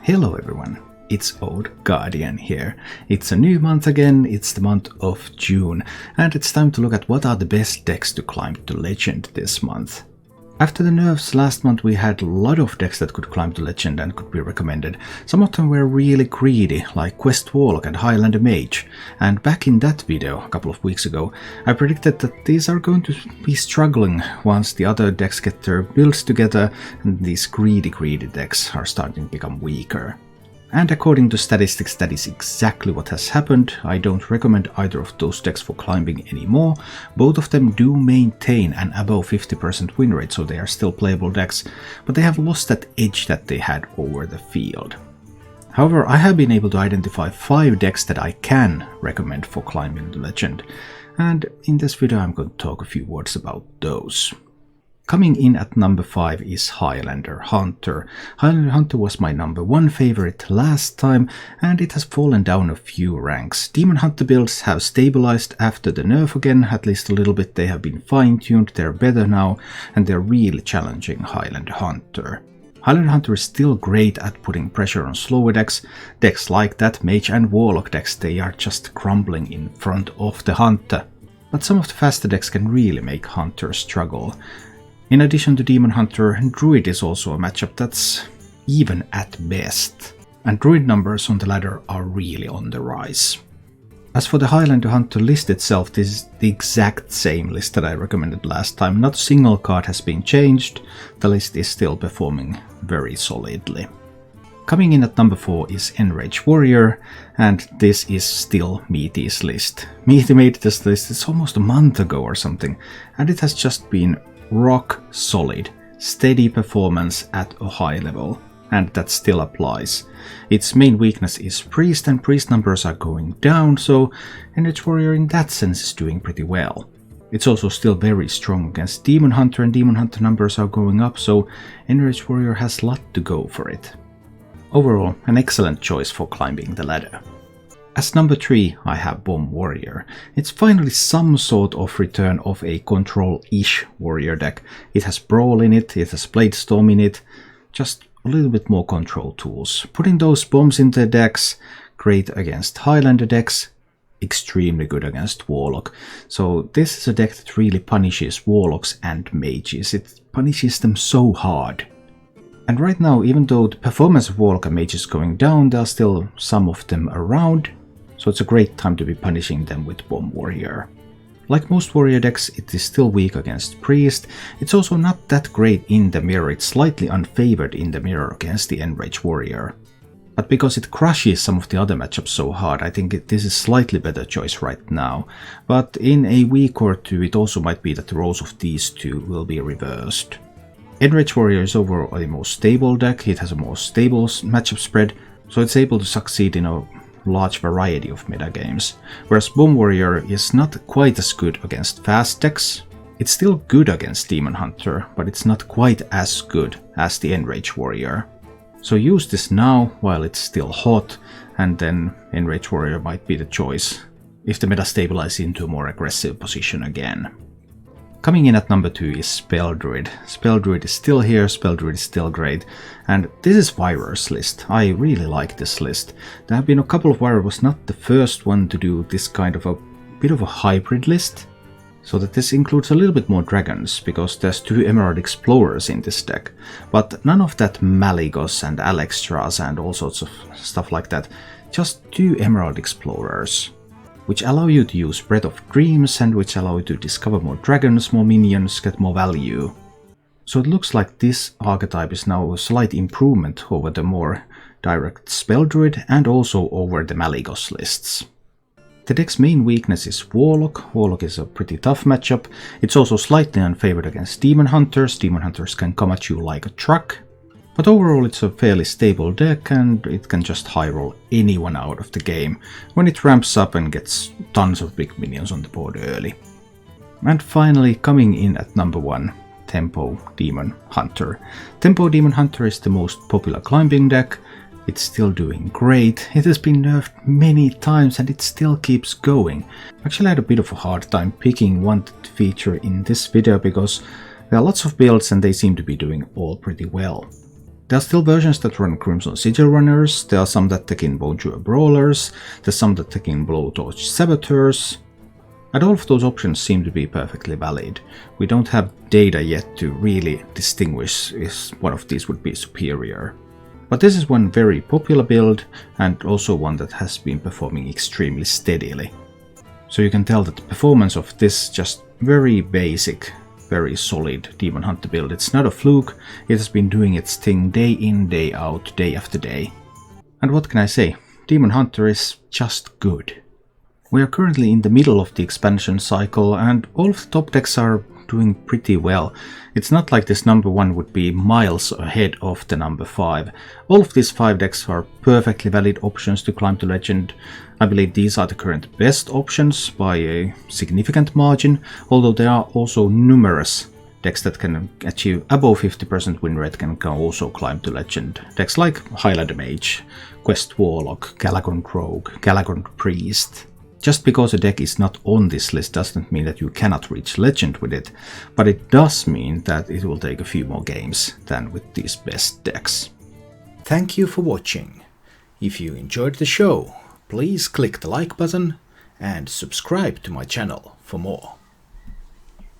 Hello everyone, it's Old Guardian here. It's a new month again, it's the month of June, and it's time to look at what are the best decks to climb to Legend this month. After the nerfs last month we had a lot of decks that could climb to Legend and could be recommended. Some of them were really greedy, like Quest Warlock and Highlander Mage, and back in that video a couple of weeks ago I predicted that these are going to be struggling once the other decks get their builds together and these greedy decks are starting to become weaker. And according to statistics, that is exactly what has happened. I don't recommend either of those decks for climbing anymore. Both of them do maintain an above 50% win rate, so they are still playable decks, but they have lost that edge that they had over the field. However, I have been able to identify 5 decks that I can recommend for climbing the Legend, and in this video I'm going to talk a few words about those. Coming in at number 5 is Highlander Hunter. Highlander Hunter was my number 1 favorite last time, and it has fallen down a few ranks. Demon Hunter builds have stabilized after the nerf again, at least a little bit. They have been fine-tuned, they're better now, and they're really challenging Highlander Hunter. Highlander Hunter is still great at putting pressure on slower decks. Decks like that, Mage and Warlock decks, they are just crumbling in front of the Hunter. But some of the faster decks can really make Hunter struggle. In addition to Demon Hunter, Druid is also a matchup that's even at best, and Druid numbers on the ladder are really on the rise. As for the Highlander Hunter list itself, this is the exact same list that I recommended last time. Not a single card has been changed, the list is still performing very solidly. Coming in at number 4 is Enrage Warrior, and this is still Meaty's list. Meaty made this list, it's almost a month ago or something, and it has just been rock solid, steady performance at a high level, and that still applies. Its main weakness is Priest, and Priest numbers are going down, so Enrage Warrior in that sense is doing pretty well. It's also still very strong against Demon Hunter, and Demon Hunter numbers are going up, so Enrage Warrior has a lot to go for it. Overall, an excellent choice for climbing the ladder. As number 3, I have Bomb Warrior. It's finally some sort of return of a control-ish warrior deck. It has Brawl in it, it has Bladestorm in it, just a little bit more control tools. Putting those bombs in the decks, great against Highlander decks, extremely good against Warlock. So this is a deck that really punishes Warlocks and Mages. It punishes them so hard. And right now, even though the performance of Warlock and Mage is going down, there are still some of them around. So it's a great time to be punishing them with Bomb Warrior. Like most warrior decks, it is still weak against Priest. It's also not that great in the mirror, it's slightly unfavored in the mirror against the Enrage Warrior. But because it crushes some of the other matchups so hard, I think this is a slightly better choice right now. But in a week or two, it also might be that the roles of these two will be reversed. Enrage Warrior is overall a more stable deck, it has a more stable matchup spread, so it's able to succeed in a large variety of metagames, whereas Bomb Warrior is not quite as good against fast decks. It's still good against Demon Hunter, but it's not quite as good as the Enrage Warrior. So use this now while it's still hot, and then Enrage Warrior might be the choice if the meta stabilizes into a more aggressive position again. Coming in at number 2 is Spell Druid. Spell Druid is still here, Spell Druid is still great, and this is Viror's list. I really like this list. There have been a couple of Viror was not the first one to do this kind of a bit of a hybrid list, so that this includes a little bit more dragons, because there's 2 Emerald Explorers in this deck, but none of that Malygos and Alexstrasza and all sorts of stuff like that, just 2 Emerald Explorers, which allow you to use Breath of Dreams and which allow you to discover more dragons, more minions, get more value. So it looks like this archetype is now a slight improvement over the more direct Spell Druid and also over the Malygos lists. The deck's main weakness is Warlock. Warlock is a pretty tough matchup. It's also slightly unfavored against Demon Hunters. Demon Hunters can come at you like a truck. But overall it's a fairly stable deck and it can just high roll anyone out of the game when it ramps up and gets tons of big minions on the board early. And finally, coming in at number 1, Tempo Demon Hunter. Tempo Demon Hunter is the most popular climbing deck. It's still doing great. It has been nerfed many times and it still keeps going. Actually I had a bit of a hard time picking one to feature in this video because there are lots of builds and they seem to be doing all pretty well. There are still versions that run Crimson Sigil Runners, there are some that take in Bowjewel Brawlers, there's some that take in Blowtorch Saboteurs, and all of those options seem to be perfectly valid. We don't have data yet to really distinguish if one of these would be superior. But this is one very popular build, and also one that has been performing extremely steadily. So you can tell that the performance of this just very basic, very solid Demon Hunter build. It's not a fluke, it has been doing its thing day in, day out, day after day. And what can I say? Demon Hunter is just good. We are currently in the middle of the expansion cycle, and all of the top decks are doing pretty well. It's not like this number 1 would be miles ahead of the number 5. All of these 5 decks are perfectly valid options to climb to Legend. I believe these are the current best options by a significant margin, although there are also numerous decks that can achieve above 50% win rate can also climb to Legend. Decks like Highlander Mage, Quest Warlock, Galagon Rogue, Galagon Priest. Just because a deck is not on this list doesn't mean that you cannot reach Legend with it, but it does mean that it will take a few more games than with these best decks. Thank you for watching. If you enjoyed the show, please click the like button and subscribe to my channel for more.